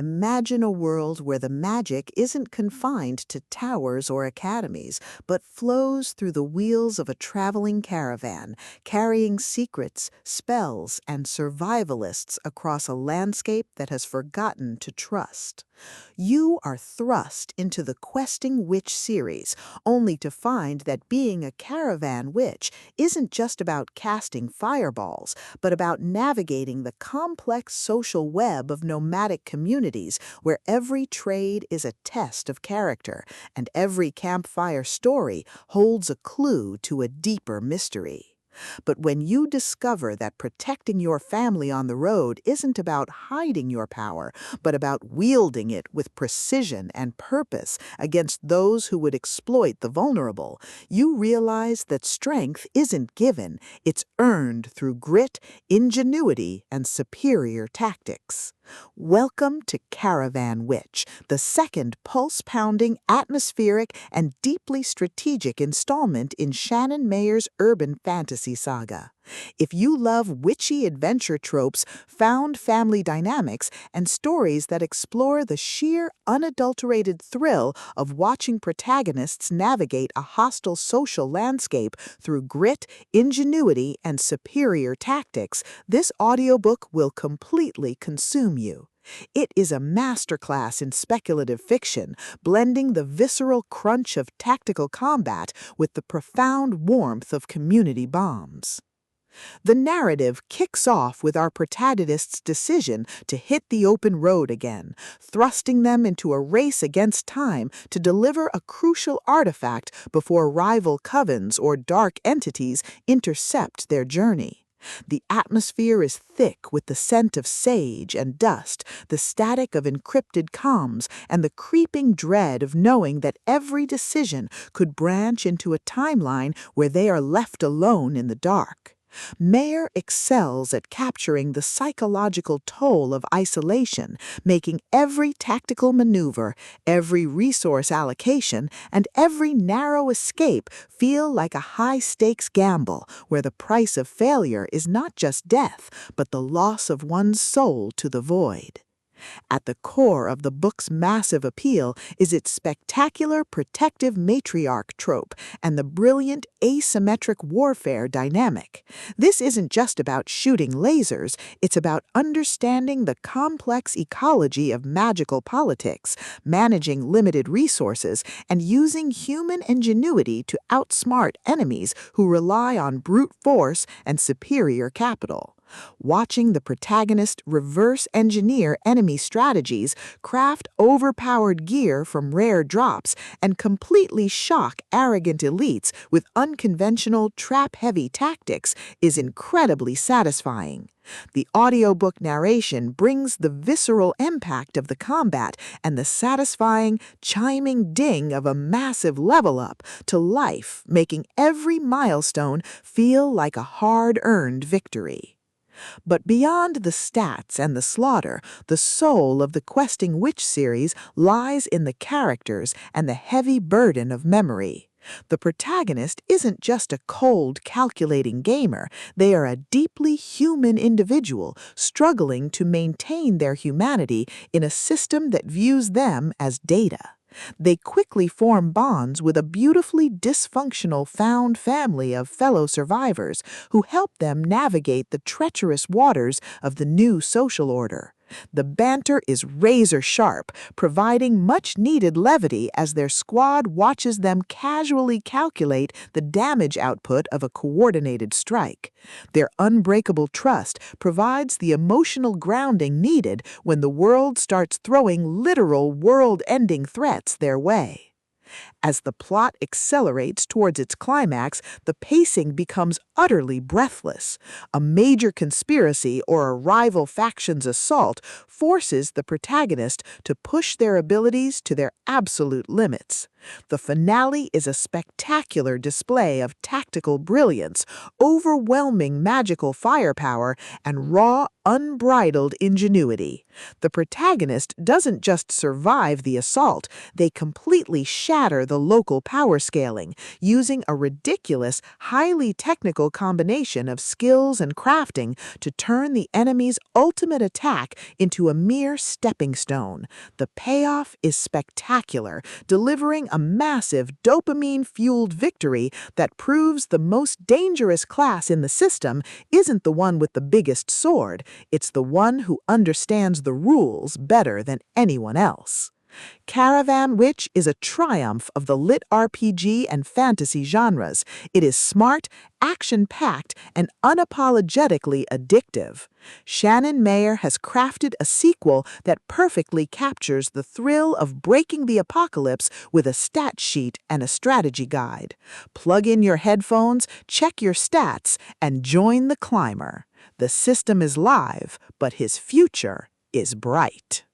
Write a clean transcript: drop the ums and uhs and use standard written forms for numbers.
Imagine a world where the magic isn't confined to towers or academies, but flows through the wheels of a traveling caravan, carrying secrets, spells, and survivalists across a landscape that has forgotten to trust. You are thrust into the Questing Witch series, only to find that being a caravan witch isn't just about casting fireballs, but about navigating the complex social web of nomadic communities where every trade is a test of character and every campfire story holds a clue to a deeper mystery. But when you discover that protecting your family on the road isn't about hiding your power, but about wielding it with precision and purpose against those who would exploit the vulnerable, you realize that strength isn't given, it's earned through grit, ingenuity, and superior tactics. Welcome to Caravan Witch, the second pulse-pounding, atmospheric, and deeply strategic installment in Shannon Mayer's urban fantasy saga. If you love witchy adventure tropes, found family dynamics, and stories that explore the sheer, unadulterated thrill of watching protagonists navigate a hostile social landscape through grit, ingenuity, and superior tactics, this audiobook will completely consume you. It is a masterclass in speculative fiction, blending the visceral crunch of tactical combat with the profound warmth of community bonds. The narrative kicks off with our protagonist's decision to hit the open road again, thrusting them into a race against time to deliver a crucial artifact before rival covens or dark entities intercept their journey. The atmosphere is thick with the scent of sage and dust, the static of encrypted comms, and the creeping dread of knowing that every decision could branch into a timeline where they are left alone in the dark. Mayer excels at capturing the psychological toll of isolation, making every tactical maneuver, every resource allocation, and every narrow escape feel like a high-stakes gamble where the price of failure is not just death, but the loss of one's soul to the void. At the core of the book's massive appeal is its spectacular protective matriarch trope and the brilliant asymmetric warfare dynamic. This isn't just about shooting lasers, it's about understanding the complex ecology of magical politics, managing limited resources, and using human ingenuity to outsmart enemies who rely on brute force and superior capital. Watching the protagonist reverse engineer enemy strategies, craft overpowered gear from rare drops, and completely shock arrogant elites with unconventional trap-heavy tactics is incredibly satisfying. The audiobook narration brings the visceral impact of the combat and the satisfying, chiming ding of a massive level up to life, making every milestone feel like a hard-earned victory. But beyond the stats and the slaughter, the soul of the Questing Witch series lies in the characters and the heavy burden of memory. The protagonist isn't just a cold, calculating gamer. They are a deeply human individual struggling to maintain their humanity in a system that views them as data. They quickly form bonds with a beautifully dysfunctional found family of fellow survivors who help them navigate the treacherous waters of the new social order. The banter is razor-sharp, providing much-needed levity as their squad watches them casually calculate the damage output of a coordinated strike. Their unbreakable trust provides the emotional grounding needed when the world starts throwing literal world-ending threats their way. As the plot accelerates towards its climax, the pacing becomes utterly breathless. A major conspiracy or a rival faction's assault forces the protagonist to push their abilities to their absolute limits. The finale is a spectacular display of tactical brilliance, overwhelming magical firepower, and raw, unbridled ingenuity. The protagonist doesn't just survive the assault, they completely shatter the local power scaling, using a ridiculous, highly technical combination of skills and crafting to turn the enemy's ultimate attack into a mere stepping stone. The payoff is spectacular, delivering a massive dopamine-fueled victory that proves the most dangerous class in the system isn't the one with the biggest sword, it's the one who understands the rules better than anyone else. Caravan Witch is a triumph of the LitRPG and fantasy genres. It is smart, action-packed, and unapologetically addictive. Shannon Mayer has crafted a sequel that perfectly captures the thrill of breaking the apocalypse with a stat sheet and a strategy guide. Plug in your headphones, check your stats, and join the climber. The system is live, but his future is bright.